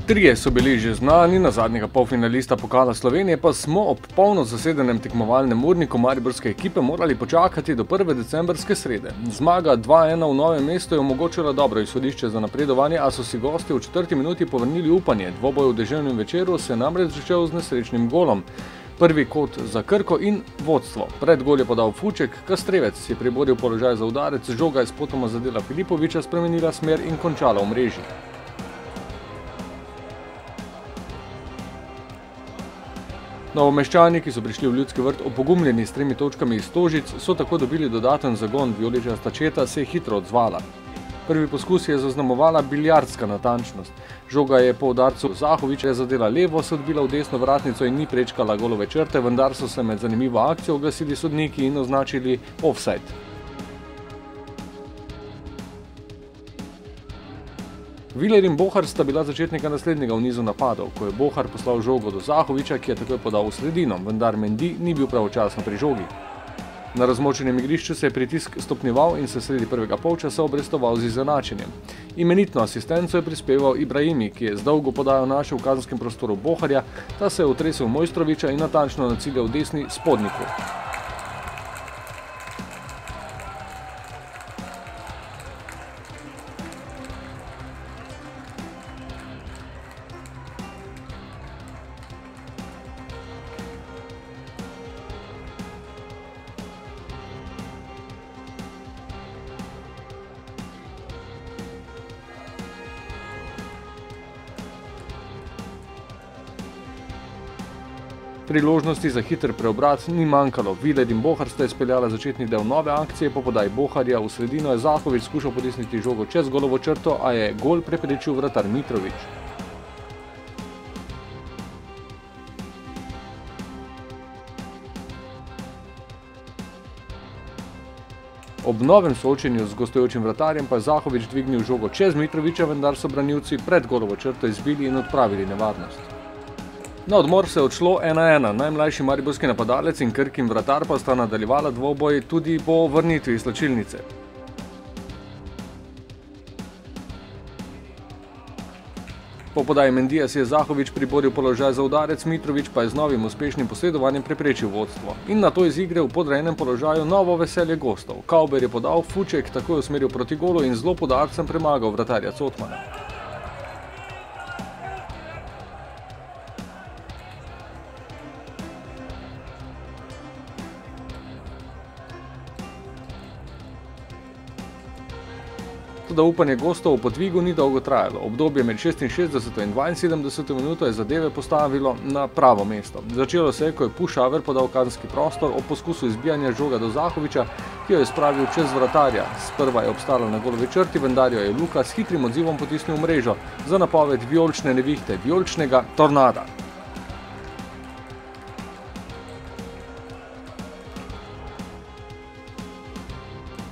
Trije so bili že znani, na zadnjega polfinalista Pokala Slovenije pa smo ob polno zasedenem tekmovalnem urniku mariborske ekipe morali počakati do 1. decembrske srede. Zmaga 2:1 v Novem mestu je omogočila dobro izhodišče za napredovanje, a so si gosti v 4. minuti povrnili upanje. Dvoboj v deževnem večeru se je namreč začel z nesrečnim golom. Prvi kot za Krko in vodstvo. Pred gol je podal Fuček, Kastrevec je priboril položaj za udarec, žoga je spotoma zadela Filipoviča, spremenila smer in končala v mreži. Novomeščani, ki so prišli v Ljudski vrt opogumljeni s 3 točkami iz Stožic, so tako dobili dodaten zagon. Vijoličasta četa se je hitro odzvala. Prvi poskus je zaznamovala biljardska natančnost. Žoga je po udarcu Zahoviča zadela levo, se odbila v desno vratnico in ni prečkala golove črte, vendar so se med zanimivo akcijo oglasili sodniki in označili offside. Viler in Bohar sta bila začetnika naslednjega v nizu napadov, ko je Bohar poslal žogo do Zahoviča, ki je takoj podal v sredino, vendar Mendy ni bil pravočasno pri žogi. Na razmočenem igrišču se je pritisk stopnjeval in se sredi prvega polčasa obrestoval z izenačenjem. Imenitno asistenco je prispeval Ibrahimi, ki je z dolgo podajo našel v kazenskem prostoru Boharja, ta se je otresel Mojstroviča in natančno naciljal desni spodniku. Priložnosti za hiter preobrat ni manjkalo. Viler in Bohar sta izpeljala začetni del nove akcije, po podaji Boharja v sredino je Zahovič skušal potisniti žogo čez golovo črto, a je gol preprečil vratar Mitrović. Ob novem soočenju z gostujočim vratarjem pa je Zahovič dvignil žogo čez Mitrovića, vendar so branilci pred golovo črto izbili in odpravili nevarnost. Na odmor se je odšlo 1:1. Najmlajši mariborski napadalec in Krkin vratar pa sta nadaljevala dvoboj tudi po vrnitvi iz slačilnice. Po podaji Mendyja si je Zahovič priboril položaj za udarec, Mitrović pa je z novim uspešnim posredovanjem preprečil vodstvo. In nato iz igre v podrejenem položaju novo veselje gostov. Kauber je podal, Fuček takoj usmeril proti golu in zelo podarcem premagal vratarja Cotmana. Da upanje gostov v podvigu ni dolgo trajalo. Obdobje med 66. in 72. minuto je zadeve postavilo na pravo mesto. Začelo se je, ko je Pušaver podal kazenski prostor ob poskusu izbijanja žoga do Zahoviča, ki jo je spravil čez vratarja. Sprva je obstala na golovi črti, vendar jo je Luka s hitrim odzivom potisnil v mrežo za napoved vijolične nevihte, vijoličnega tornada.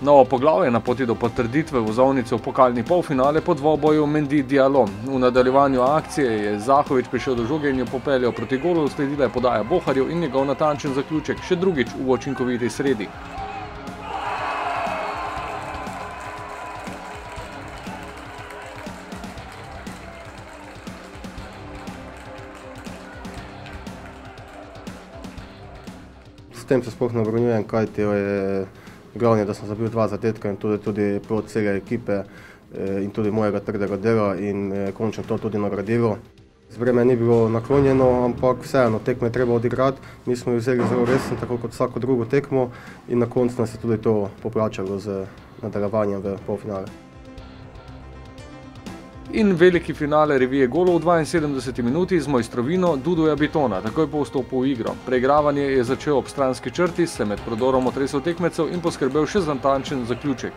Novo poglavje na poti do potrditve vozovnice v pokalni polfinale po dvoboju Mendy-Diallo. V nadaljevanju akcije je Zahovič prišel do žoge in jo popeljal proti golu, sledila je podaja Boharju in njegov natančen zaključek še drugič v učinkoviti sredi. S tem se sploh ne obremenjujem, kajti glavno je, da sem zabil 2 zadetka in tudi plod cele ekipe in tudi mojega trdega dela in končno to tudi nagradilo. Vreme ni bilo naklonjeno, ampak vseeno, tekme je treba odigrati. Mi smo jo vzeli zelo resno, tako kot vsako drugo tekmo in na koncu nas je tudi to poplačalo z nadaljevanjem v polfinale. In veliki finale revije golov v 72. minuti z mojstrovino Duduja Bitona, takoj po vstopu v igro. Preigravanje je začel ob stranski črti, se med prodorom otresel tekmecev in poskrbel še za natančen zaključek.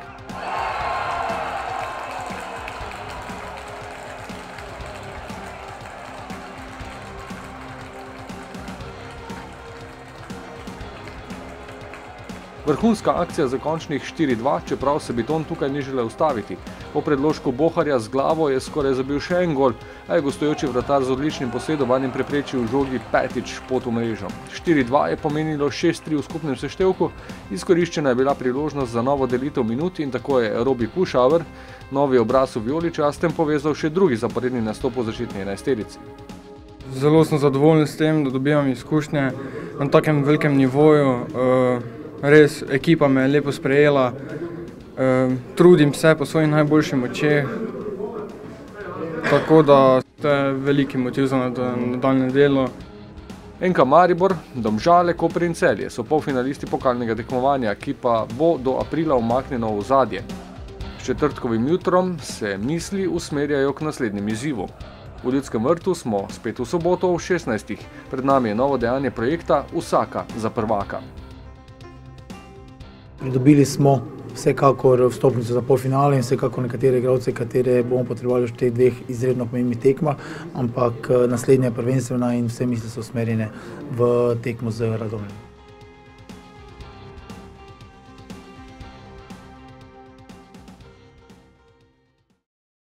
Vrhunska akcija za končnih 4:2, čeprav se Biton tukaj ni želel ustaviti. Po predložku Boharja z glavo je skoraj zabil še en gol, a je gostujoči vratar z odličnim posredovanjem preprečil žogi petič pot v mrežo. 4-2 je pomenilo 6-3 v skupnem seštevku, izkoriščena je bila priložnost za novo delitev minut in tako je Robi Pušauer, novi obraz v vijoličastem, povezal še drugi zaporedni nastop v začetni 11-terici. Zelo sem zadovoljen s tem, da dobivam izkušnje na takem velikem nivoju. Res, ekipa me je lepo sprejela. Trudim se po svojih najboljših močeh, tako da to je veliki motiv za nadaljnje delo. NK Maribor, Domžale, Koper in Celje so polfinalisti pokalnega tekmovanja, ki pa bo do aprila umaknjeno v ozadje. S četrtkovim jutrom se misli usmerjajo k naslednjem izzivu. V Ljudskem vrtu smo spet v soboto v 16. Pred nami je novo dejanje projekta Vsaka za prvaka. Pridobili smo vsekakor vstopnico za polfinale in vsekakor nekatere igralce, katere bomo potrebovali v teh dveh izredno pomembnih tekmah, ampak naslednja je prvenstvena in vse misli so usmerjene v tekmo z Radomljami.